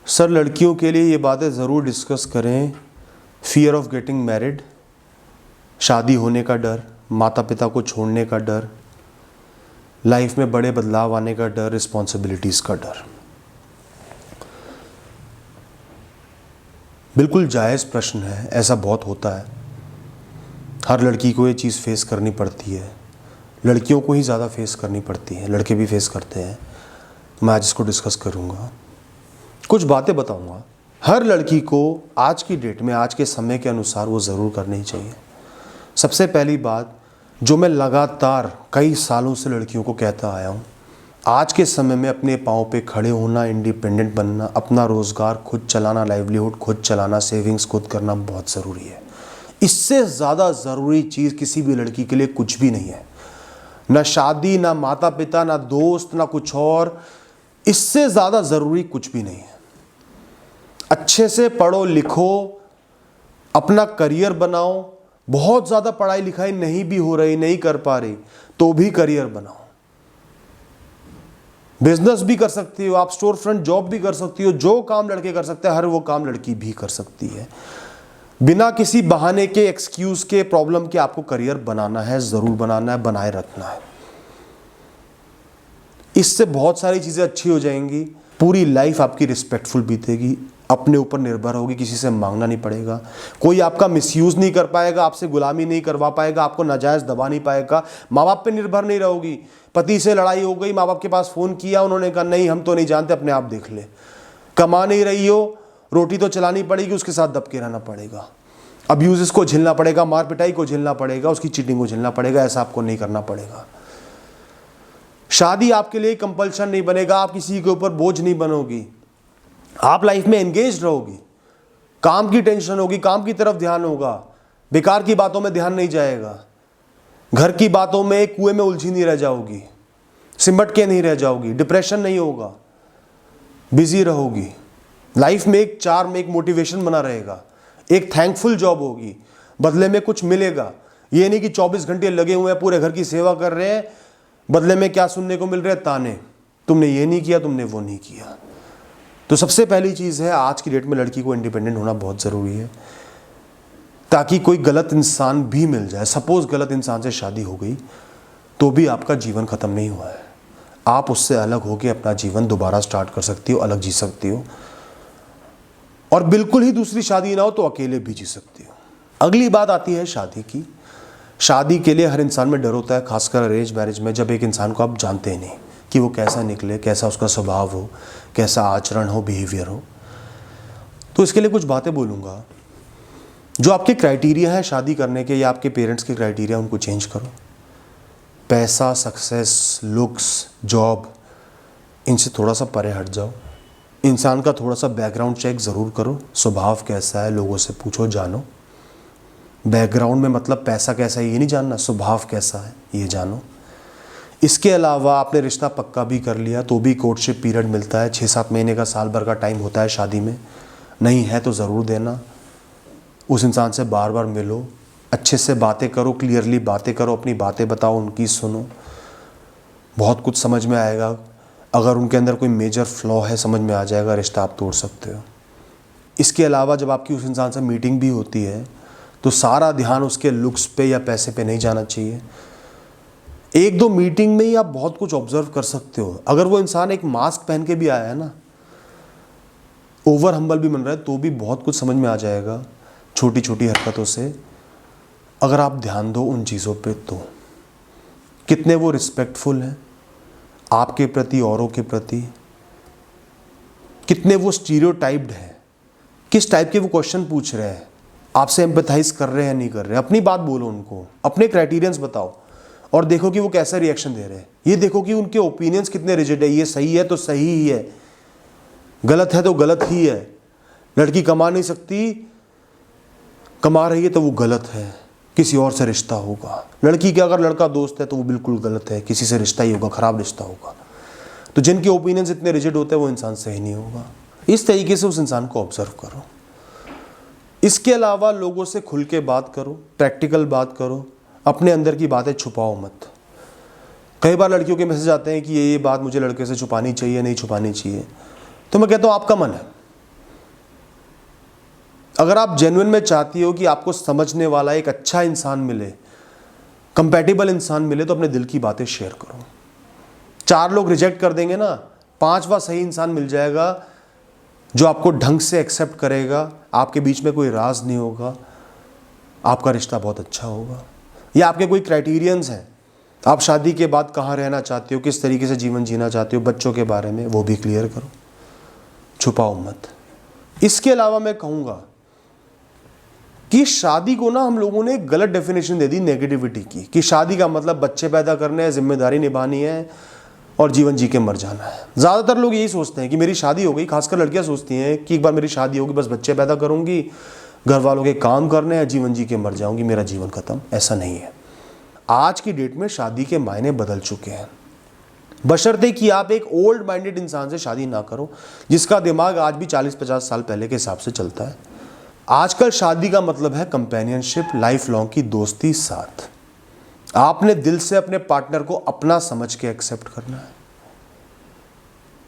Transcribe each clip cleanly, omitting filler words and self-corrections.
Sir, लड़कियों के लिए ये बातें ज़रूर डिस्कस करें। फियर ऑफ गेटिंग मैरिड, शादी होने का डर, माता पिता को छोड़ने का डर, लाइफ में बड़े बदलाव आने का डर, रिस्पॉन्सिबिलिटीज़ का डर। बिल्कुल जायज़ प्रश्न है, ऐसा बहुत होता है। हर लड़की को ये चीज़ फेस करनी पड़ती है। लड़कियों को ही ज़्यादा फेस करनी पड़ती है, लड़के भी फेस करते हैं। मैं आज इसको डिस्कस करूँगा, कुछ बातें बताऊँगा। हर लड़की को आज की डेट में, आज के समय के अनुसार वो ज़रूर करनी चाहिए। सबसे पहली बात जो मैं लगातार कई सालों से लड़कियों को कहता आया हूँ, आज के समय में अपने पाँव पे खड़े होना, इंडिपेंडेंट बनना, अपना रोज़गार खुद चलाना, लाइवलीहुड खुद चलाना, सेविंग्स खुद करना बहुत ज़रूरी है। इससे ज़्यादा ज़रूरी चीज़ किसी भी लड़की के लिए कुछ भी नहीं है। ना शादी, ना माता पिता, ना दोस्त, ना कुछ और। इससे ज़्यादा ज़रूरी कुछ भी नहीं है। अच्छे से पढ़ो लिखो, अपना करियर बनाओ। बहुत ज़्यादा पढ़ाई लिखाई नहीं भी हो रही, नहीं कर पा रही, तो भी करियर बनाओ। बिजनेस भी कर सकती हो आप, स्टोर फ्रंट जॉब भी कर सकती हो। जो काम लड़के कर सकते हैं, हर वो काम लड़की भी कर सकती है। बिना किसी बहाने के, एक्सक्यूज के, प्रॉब्लम के आपको करियर बनाना है, ज़रूर बनाना है, बनाए रखना है। इससे बहुत सारी चीज़ें अच्छी हो जाएंगी। पूरी लाइफ आपकी रिस्पेक्टफुल बीतेगी, अपने ऊपर निर्भर होगी, किसी से मांगना नहीं पड़ेगा, कोई आपका मिसयूज़ नहीं कर पाएगा, आपसे गुलामी नहीं करवा पाएगा, आपको नाजायज़ दबा नहीं पाएगा। माँ बाप पे निर्भर नहीं रहोगी। पति से लड़ाई हो गई, माँ बाप के पास फ़ोन किया, उन्होंने कहा नहीं हम तो नहीं जानते, अपने आप देख ले। कमा नहीं रही हो, रोटी तो चलानी पड़ेगी, उसके साथ दब के रहना पड़ेगा। अब्यूज़ को झेलना पड़ेगा, मार पिटाई को झेलना पड़ेगा, उसकी चीटिंग को झेलना पड़ेगा। ऐसा आपको नहीं करना पड़ेगा। शादी आपके लिए कंपल्शन नहीं बनेगा, आप किसी के ऊपर बोझ नहीं बनोगी। आप लाइफ में एंगेज रहोगी। काम की टेंशन होगी, काम की तरफ ध्यान होगा, बेकार की बातों में ध्यान नहीं जाएगा। घर की बातों में, कुएं में उलझी नहीं रह जाओगी, सिमट के नहीं रह जाओगी, डिप्रेशन नहीं होगा, बिजी रहोगी। लाइफ में एक चार्म, एक मोटिवेशन बना रहेगा, एक थैंकफुल जॉब होगी, बदले में कुछ मिलेगा। ये नहीं कि 24 घंटे लगे हुए हैं, पूरे घर की सेवा कर रहे हैं, बदले में क्या सुनने को मिल रहे हैं? ताने, तुमने ये नहीं किया, तुमने वो नहीं किया। तो सबसे पहली चीज़ है, आज की डेट में लड़की को इंडिपेंडेंट होना बहुत ज़रूरी है, ताकि कोई गलत इंसान भी मिल जाए। सपोज गलत इंसान से शादी हो गई तो भी आपका जीवन ख़त्म नहीं हुआ है। आप उससे अलग होकर अपना जीवन दोबारा स्टार्ट कर सकती हो, अलग जी सकती हो। और बिल्कुल ही दूसरी शादी ना हो तो अकेले भी जी सकती हो। अगली बात आती है शादी की। शादी के लिए हर इंसान में डर होता है, खासकर अरेंज मैरिज में, जब एक इंसान को आप जानते ही नहीं कि वो कैसा निकले, कैसा उसका स्वभाव हो, कैसा आचरण हो, बिहेवियर हो। तो इसके लिए कुछ बातें बोलूँगा। जो आपके क्राइटेरिया है शादी करने के, या आपके पेरेंट्स के क्राइटेरिया, उनको चेंज करो। पैसा, सक्सेस, लुक्स, जॉब, इनसे थोड़ा सा परे हट जाओ। इंसान का थोड़ा सा बैकग्राउंड चेक ज़रूर करो। स्वभाव कैसा है, लोगों से पूछो, जानो। बैकग्राउंड में मतलब पैसा कैसा है ये नहीं जानना, स्वभाव कैसा है ये जानो। इसके अलावा आपने रिश्ता पक्का भी कर लिया तो भी कोर्टशिप पीरियड मिलता है, 6-7 महीने का, साल भर का टाइम होता है शादी में। नहीं है तो ज़रूर देना। उस इंसान से बार बार मिलो, अच्छे से बातें करो, क्लियरली बातें करो, अपनी बातें बताओ, उनकी सुनो। बहुत कुछ समझ में आएगा। अगर उनके अंदर कोई मेजर फ्लॉ है, समझ में आ जाएगा, रिश्ता आप तोड़ सकते हो। इसके अलावा जब आपकी उस इंसान से मीटिंग भी होती है तो सारा ध्यान उसके लुक्स पे या पैसे पे नहीं जाना चाहिए। 1-2 मीटिंग में ही आप बहुत कुछ ऑब्जर्व कर सकते हो। अगर वो इंसान एक मास्क पहन के भी आया है ना, ओवर हम्बल भी बन रहा है, तो भी बहुत कुछ समझ में आ जाएगा छोटी छोटी हरकतों से, अगर आप ध्यान दो उन चीज़ों पे। तो कितने वो रिस्पेक्टफुल हैं आपके प्रति, औरों के प्रति, कितने वो स्टीरियोटाइप्ड हैं, किस टाइप के वो क्वेश्चन पूछ रहे हैं, आपसे एम्पैथाइज कर रहे हैं नहीं कर रहे हैं। अपनी बात बोलो उनको, अपने क्राइटेरियंस बताओ और देखो कि वो कैसा रिएक्शन दे रहे हैं। ये देखो कि उनके ओपिनियंस कितने रिजिड है। ये सही है तो सही ही है, गलत है तो गलत ही है। लड़की कमा नहीं सकती, कमा रही है तो वो गलत है, किसी और से रिश्ता होगा। लड़की के अगर लड़का दोस्त है तो वो बिल्कुल गलत है, किसी से रिश्ता ही होगा, ख़राब रिश्ता होगा। तो जिनके ओपिनियंस इतने रिजिड होते हैं वो इंसान सही नहीं होगा। इस तरीके से उस इंसान को ऑब्जर्व करो। इसके अलावा लोगों से खुल के बात करो, प्रैक्टिकल बात करो, अपने अंदर की बातें छुपाओ मत। कई बार लड़कियों के मैसेज आते हैं कि ये बात मुझे लड़के से छुपानी चाहिए, नहीं छुपानी चाहिए। तो मैं कहता हूँ आपका मन है, अगर आप जेन्युइन में चाहती हो कि आपको समझने वाला एक अच्छा इंसान मिले, कंपैटिबल इंसान मिले, तो अपने दिल की बातें शेयर करो। 4 लोग रिजेक्ट कर देंगे ना, 5वां सही इंसान मिल जाएगा जो आपको ढंग से एक्सेप्ट करेगा, आपके बीच में कोई राज नहीं होगा, आपका रिश्ता बहुत अच्छा होगा। या आपके कोई क्राइटेरियंस हैं, आप शादी के बाद कहाँ रहना चाहते हो, किस तरीके से जीवन जीना चाहते हो, बच्चों के बारे में, वो भी क्लियर करो, छुपाओ मत। इसके अलावा मैं कहूँगा कि शादी को ना हम लोगों ने एक गलत डेफिनेशन दे दी नेगेटिविटी की, कि शादी का मतलब बच्चे पैदा करने हैं, जिम्मेदारी निभानी है और जीवन जी के मर जाना है। ज़्यादातर लोग यही सोचते हैं कि मेरी शादी हो गई, खासकर लड़कियां सोचती हैं कि एक बार मेरी शादी होगी, बस बच्चे पैदा करूंगी, घर वालों के काम करने हैं, जीवन जी के मर जाऊंगी, मेरा जीवन खत्म। ऐसा नहीं है। आज की डेट में शादी के मायने बदल चुके हैं, बशर्ते कि आप एक ओल्ड माइंडेड इंसान से शादी ना करो जिसका दिमाग आज भी 40-50 साल पहले के हिसाब से चलता है। आजकल शादी का मतलब है कंपेनियनशिप, लाइफ लॉन्ग की दोस्ती, साथ। आपने दिल से अपने पार्टनर को अपना समझ के एक्सेप्ट करना है।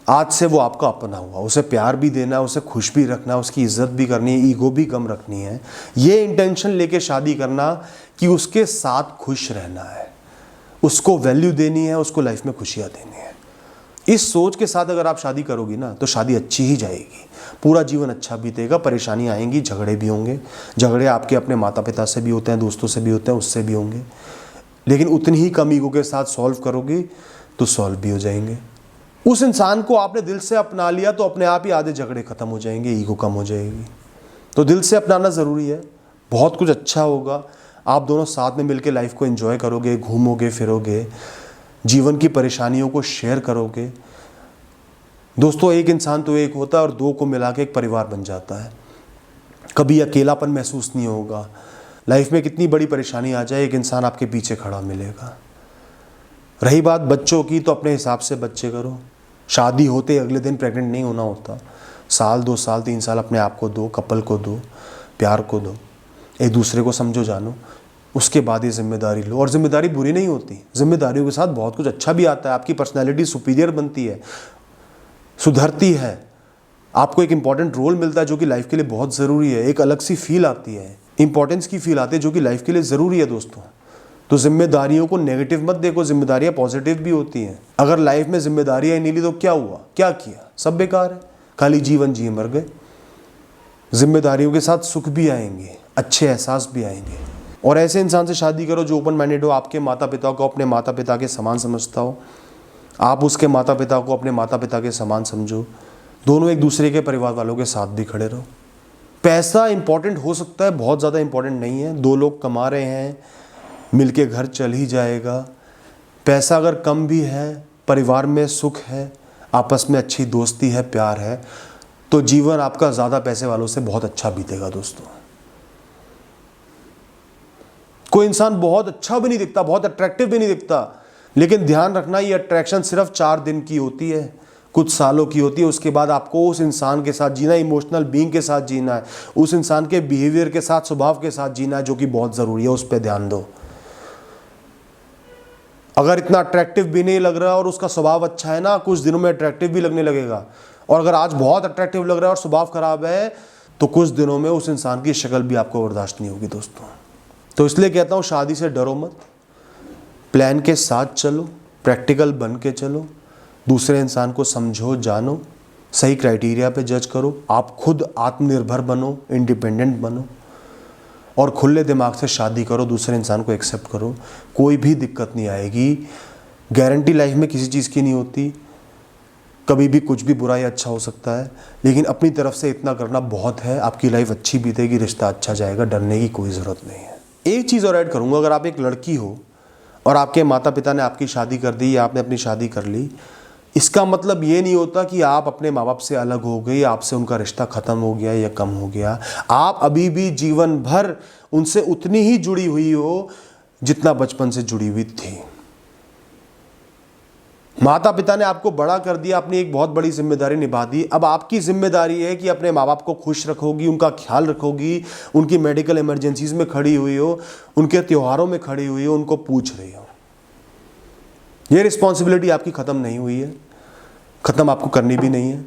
आज से वो आपका अपना हुआ, उसे प्यार भी देना है, उसे खुश भी रखना है, उसकी इज्जत भी करनी है, ईगो भी कम रखनी है। ये इंटेंशन लेके शादी करना कि उसके साथ खुश रहना है, उसको वैल्यू देनी है, उसको लाइफ में खुशियां देनी है। इस सोच के साथ अगर आप शादी करोगी ना, तो शादी अच्छी ही जाएगी, पूरा जीवन अच्छा बीतेगा। परेशानियां आएंगी, झगड़े भी होंगे, झगड़े आपके अपने माता पिता से भी होते हैं, दोस्तों से भी होते हैं, उससे भी होंगे, लेकिन उतनी ही कम ईगो के साथ सॉल्व करोगी तो सॉल्व भी हो जाएंगे। उस इंसान को आपने दिल से अपना लिया तो अपने आप ही आधे झगड़े खत्म हो जाएंगे, ईगो कम हो जाएगी। तो दिल से अपनाना ज़रूरी है, बहुत कुछ अच्छा होगा। आप दोनों साथ में मिलकर लाइफ को एंजॉय करोगे, घूमोगे फिरोगे, जीवन की परेशानियों को शेयर करोगे। दोस्तों, एक इंसान तो एक होता है और 2 को मिला के एक परिवार बन जाता है। कभी अकेलापन महसूस नहीं होगा। लाइफ में कितनी बड़ी परेशानी आ जाए, एक इंसान आपके पीछे खड़ा मिलेगा। रही बात बच्चों की, तो अपने हिसाब से बच्चे करो। शादी होते अगले दिन प्रेग्नेंट नहीं होना होता। साल 2 साल 3 साल अपने आप को दो, कपल को दो, प्यार को दो, एक दूसरे को समझो जानो, उसके बाद ये जिम्मेदारी लो। और जिम्मेदारी बुरी नहीं होती, जिम्मेदारियों के साथ बहुत कुछ अच्छा भी आता है। आपकी पर्सनैलिटी सुपीरियर बनती है, सुधरती है, आपको एक इंपॉर्टेंट रोल मिलता है जो कि लाइफ के लिए बहुत ज़रूरी है। एक अलग सी फील आती है, इंपॉर्टेंस की फील आती है जो कि लाइफ के लिए ज़रूरी है दोस्तों। तो जिम्मेदारियों को नेगेटिव मत देखो, जिम्मेदारियां पॉजिटिव भी होती हैं। अगर लाइफ में जिम्मेदारियां ही नहीं ली तो क्या हुआ, क्या किया, सब बेकार है, खाली जीवन जी मर गए। जिम्मेदारियों के साथ सुख भी आएंगे, अच्छे एहसास भी आएंगे। और ऐसे इंसान से शादी करो जो ओपन माइंडेड हो, आपके माता पिता को अपने माता पिता के समान समझता हो, आप उसके माता पिता को अपने माता पिता के समान समझो। दोनों एक दूसरे के परिवार वालों के साथ भी खड़े रहो। पैसा इंपॉर्टेंट हो सकता है, बहुत ज़्यादा इंपॉर्टेंट नहीं है। 2 लोग कमा रहे हैं, मिलके घर चल ही जाएगा। पैसा अगर कम भी है, परिवार में सुख है, आपस में अच्छी दोस्ती है, प्यार है, तो जीवन आपका ज़्यादा पैसे वालों से बहुत अच्छा बीतेगा दोस्तों। कोई इंसान बहुत अच्छा भी नहीं दिखता, बहुत अट्रैक्टिव भी नहीं दिखता, लेकिन ध्यान रखना ये अट्रैक्शन सिर्फ 4 दिन की होती है, कुछ सालों की होती है। उसके बाद आपको उस इंसान के साथ जीना, इमोशनल बीइंग के साथ जीना है, उस इंसान के बिहेवियर के साथ, स्वभाव के साथ जीना है, जो कि बहुत ज़रूरी है। उस पर ध्यान दो। अगर इतना अट्रैक्टिव भी नहीं लग रहा और उसका स्वभाव अच्छा है ना, कुछ दिनों में अट्रैक्टिव भी लगने लगेगा। और अगर आज बहुत अट्रैक्टिव लग रहा है और स्वभाव खराब है, तो कुछ दिनों में उस इंसान की शक्ल भी आपको बर्दाश्त नहीं होगी दोस्तों। तो इसलिए कहता हूँ, शादी से डरो मत, प्लान के साथ चलो, प्रैक्टिकल बन के चलो, दूसरे इंसान को समझो जानो, सही क्राइटेरिया पे जज करो, आप खुद आत्मनिर्भर बनो, इंडिपेंडेंट बनो और खुले दिमाग से शादी करो, दूसरे इंसान को एक्सेप्ट करो। कोई भी दिक्कत नहीं आएगी। गारंटी लाइफ में किसी चीज़ की नहीं होती, कभी भी कुछ भी बुरा या अच्छा हो सकता है, लेकिन अपनी तरफ से इतना करना बहुत है, आपकी लाइफ अच्छी बीतेगी, रिश्ता अच्छा जाएगा, डरने की कोई ज़रूरत नहीं है। एक चीज़ और ऐड करूँगा, अगर आप एक लड़की हो और आपके माता पिता ने आपकी शादी कर दी या आपने अपनी शादी कर ली, इसका मतलब ये नहीं होता कि आप अपने माँ बाप से अलग हो गए, आपसे उनका रिश्ता ख़त्म हो गया या कम हो गया। आप अभी भी जीवन भर उनसे उतनी ही जुड़ी हुई हो जितना बचपन से जुड़ी हुई थी। माता पिता ने आपको बड़ा कर दिया, अपनी एक बहुत बड़ी जिम्मेदारी निभा दी। अब आपकी जिम्मेदारी है कि अपने माँ बाप को खुश रखोगी, उनका ख्याल रखोगी, उनकी मेडिकल इमरजेंसीज में खड़ी हुई हो, उनके त्योहारों में खड़ी हुई हो, उनको पूछ रही हो। ये रिस्पॉन्सिबिलिटी आपकी ख़त्म नहीं हुई है, ख़त्म आपको करनी भी नहीं है।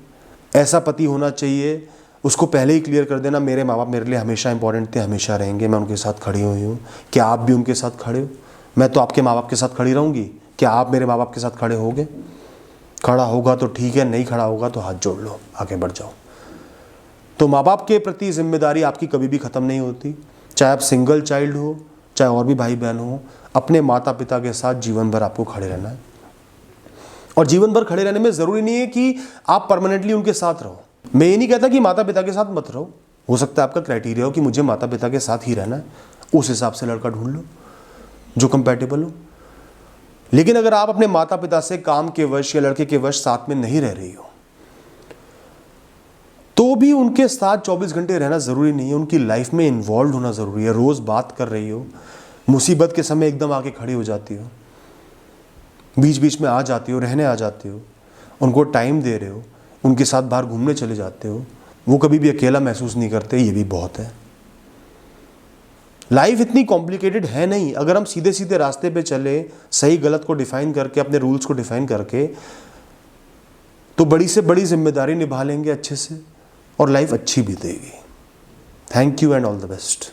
ऐसा पति होना चाहिए उसको पहले ही क्लियर कर देना, मेरे माँ बाप मेरे लिए हमेशा इंपॉर्टेंट थे, हमेशा रहेंगे, मैं उनके साथ खड़ी हुई हूँ। क्या आप भी उनके साथ खड़े हो? मैं तो आपके माँ बाप के साथ खड़ी रहूँगी, क्या आप मेरे माँ बाप के साथ खड़े होगे? खड़ा होगा तो ठीक है, नहीं खड़ा होगा तो हाथ जोड़ लो, आगे बढ़ जाओ। तो माँ बाप के प्रति जिम्मेदारी आपकी कभी भी ख़त्म नहीं होती, चाहे आप सिंगल चाइल्ड हो, चाहे और भी भाई बहन हो। अपने माता पिता के साथ जीवन भर आपको खड़े रहना है। और जीवन भर खड़े रहने में ज़रूरी नहीं है कि आप परमानेंटली उनके साथ रहो। मैं ये नहीं कहता कि माता पिता के साथ मत रहो, हो सकता है आपका क्राइटेरिया हो कि मुझे माता पिता के साथ ही रहना है, उस हिसाब से लड़का ढूंढ लो जो कंपैटिबल हो। लेकिन अगर आप अपने माता पिता से काम के वश या लड़के के वश साथ में नहीं रह रही हो, तो भी उनके साथ 24 घंटे रहना ज़रूरी नहीं है, उनकी लाइफ में इन्वॉल्व होना ज़रूरी है। रोज़ बात कर रही हो, मुसीबत के समय एकदम आके खड़ी हो जाती हो, बीच बीच में आ जाती हो, रहने आ जाती हो, उनको टाइम दे रहे हो, उनके साथ बाहर घूमने चले जाते हो, वो कभी भी अकेला महसूस नहीं करते, ये भी बहुत है। लाइफ इतनी कॉम्प्लिकेटेड है नहीं। अगर हम सीधे सीधे रास्ते पे चले, सही गलत को डिफाइन करके, अपने रूल्स को डिफाइन करके, तो बड़ी से बड़ी जिम्मेदारी निभा लेंगे अच्छे से और लाइफ अच्छी बीतेगी। Thank you and all the best.